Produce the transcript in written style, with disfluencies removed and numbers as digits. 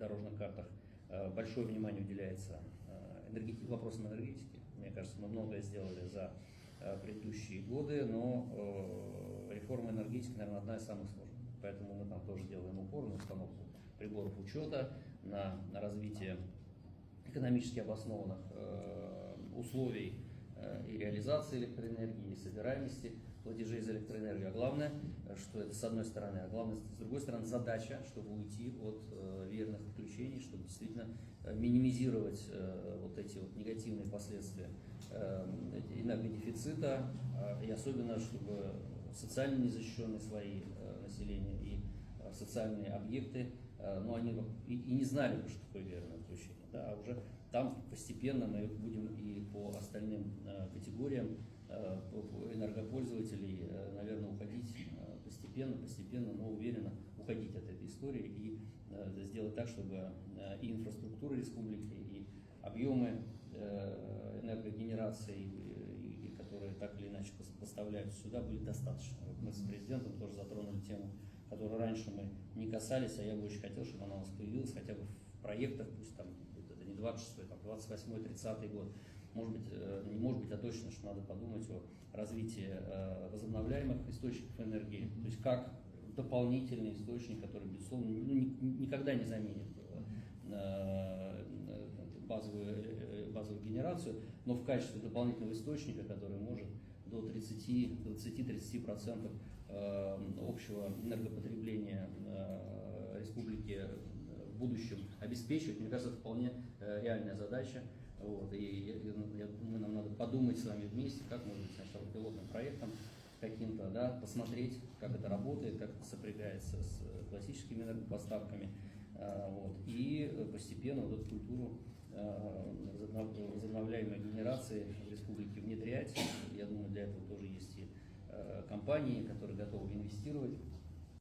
дорожных картах большое внимание уделяется вопросам энергетики. Мне кажется, мы многое сделали за предыдущие годы, но реформа энергетики, наверное, одна из самых сложных. Поэтому мы там тоже делаем упор на установку приборов учета, на развитие экономически обоснованных условий и реализации электроэнергии, и собираемости платежей за электроэнергию. А главное, что это с одной стороны, а главное, с другой стороны, задача, чтобы уйти от веерных отключений, чтобы действительно минимизировать вот эти вот негативные последствия энергодефицита, и особенно, чтобы социально незащищенные слои населения и социальные объекты, но они и не знали бы, что такое веерное отключение. Да, а уже там постепенно мы будем и по остальным категориям энергопользователей, наверное, уходить постепенно, но уверенно уходить от этой истории и сделать так, чтобы и инфраструктура республики, и объемы энергогенерации, которые так или иначе поставляются сюда, были достаточно. Вот мы с президентом тоже затронули тему, которую раньше мы не касались, а я бы очень хотел, чтобы она у нас появилась хотя бы в проектах, пусть там это не 26-й, там 28-й, 30-й год. Может быть, не может быть, а точно, что надо подумать о развитии возобновляемых источников энергии, то есть как дополнительный источник, который, безусловно, никогда не заменит базовую генерацию, но в качестве дополнительного источника, который может до 20-30% общего энергопотреблия республики в будущем обеспечивать, мне кажется, это вполне реальная задача. Вот, и я думаю, нам надо подумать с вами вместе, как, может быть, сначала пилотным проектом каким-то, да, посмотреть, как это работает, как это сопрягается с классическими энергопоставками, вот, и постепенно вот эту культуру возобновляемой генерации в республике внедрять. Я думаю, для этого тоже есть и компании, которые готовы инвестировать